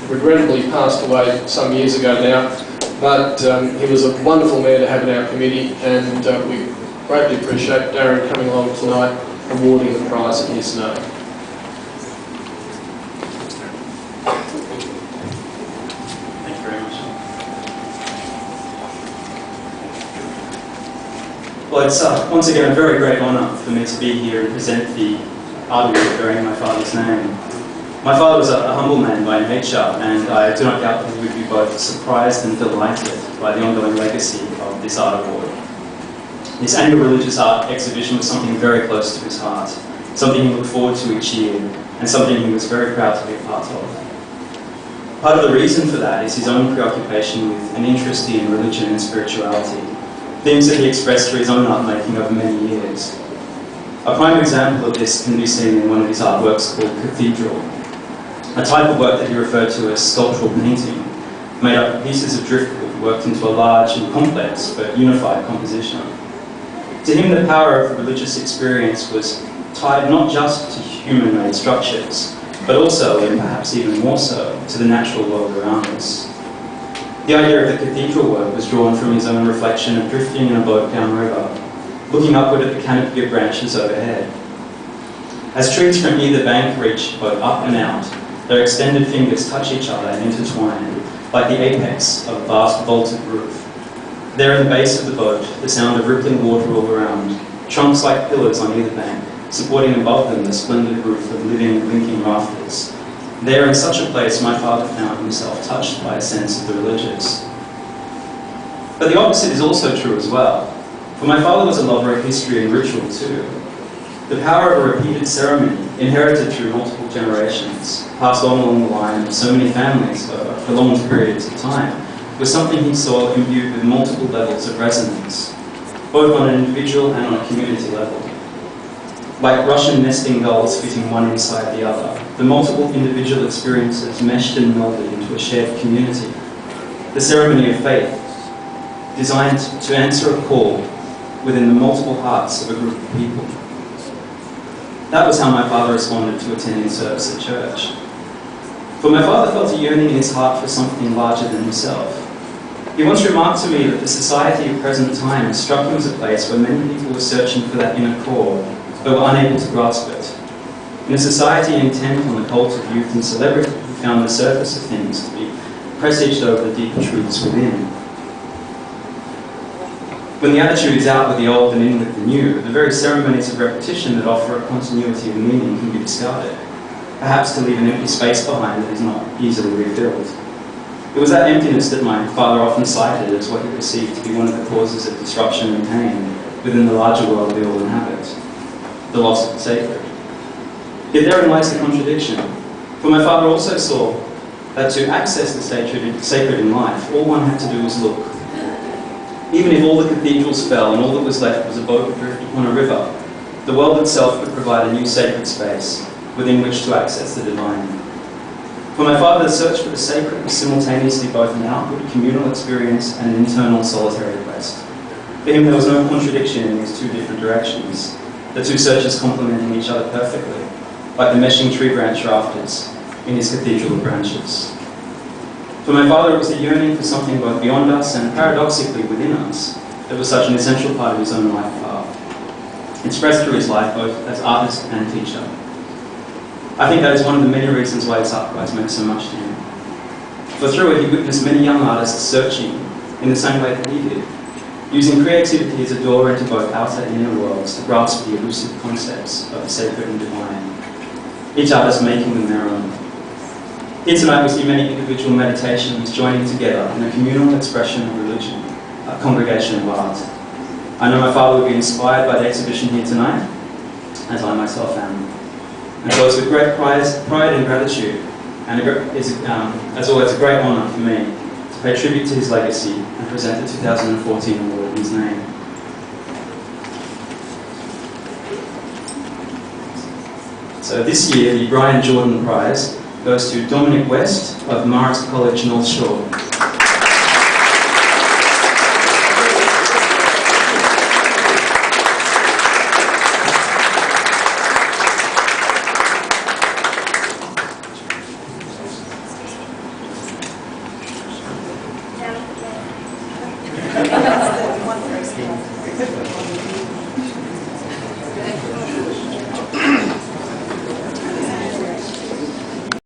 regrettably passed away some years ago now, but he was a wonderful man to have in our committee, and we greatly appreciate Darran coming along tonight, awarding the prize in his name. Thank you very much. Well, it's once again a very great honour for me to be here and present the art award bearing my father's name. My father was a humble man by nature, and I do not doubt that he would be both surprised and delighted by the ongoing legacy of this art award. This annual religious art exhibition was something very close to his heart, something he looked forward to each year, and something he was very proud to be a part of. Part of the reason for that is his own preoccupation with an interest in religion and spirituality, themes that he expressed through his own art making over many years. A prime example of this can be seen in one of his artworks called Cathedral, a type of work that he referred to as sculptural painting, made up of pieces of driftwood worked into a large and complex but unified composition. To him, the power of religious experience was tied not just to human-made structures, but also, and perhaps even more so, to the natural world around us. The idea of the cathedral work was drawn from his own reflection of drifting in a boat downriver, looking upward at the canopy of branches overhead. As trees from either bank reach both up and out, their extended fingers touch each other and intertwine, like the apex of a vast vaulted roof. There in the base of the boat, the sound of rippling water all around, trunks like pillars on either bank, supporting above them the splendid roof of living, blinking rafters. There in such a place, my father found himself touched by a sense of the religious. But the opposite is also true as well, for my father was a lover of history and ritual too. The power of a repeated ceremony, inherited through multiple generations, passed on along the line of so many families over prolonged periods of time, was something he saw imbued with multiple levels of resonance, both on an individual and on a community level. Like Russian nesting dolls fitting one inside the other, the multiple individual experiences meshed and melded into a shared community. The ceremony of faith, designed to answer a call within the multiple hearts of a group of people. That was how my father responded to attending service at church. For my father felt a yearning in his heart for something larger than himself. He once remarked to me that the society of present times struck him as a place where many people were searching for that inner core, but were unable to grasp it. In a society intent on the cult of youth and celebrity, he found the surface of things to be presaged over the deeper truths within. When the attitude is out with the old and in with the new, the very ceremonies of repetition that offer a continuity of meaning can be discarded, perhaps to leave an empty space behind that is not easily refilled. It was that emptiness that my father often cited as what he perceived to be one of the causes of disruption and pain within the larger world we all inhabit, the loss of the sacred. Yet therein lies the contradiction, for my father also saw that to access the sacred in life, all one had to do was look. Even if all the cathedrals fell and all that was left was a boat adrift upon a river, the world itself could provide a new sacred space within which to access the divine. For my father, the search for the sacred was simultaneously both an outward communal experience and an internal solitary quest. For him, there was no contradiction in these two different directions, the two searches complementing each other perfectly, like the meshing tree branch rafters in his cathedral of branches. For my father, it was the yearning for something both beyond us and paradoxically within us that was such an essential part of his own life path, expressed through his life both as artist and teacher. I think that is one of the many reasons why this art prize meant so much to him. For through it, he witnessed many young artists searching in the same way that he did, using creativity as a door into both outer and inner worlds to grasp the elusive concepts of the sacred and divine, each artist making them their own. Here tonight we see many individual meditations joining together in a communal expression of religion, a congregation of art. I know my father will be inspired by the exhibition here tonight, as I myself am. And so it's with great pride and gratitude, and as always a great honour for me to pay tribute to his legacy and present the 2014 award in his name. So this year the Brian Jordan Prize goes to Dominic West of Marist College North Shore.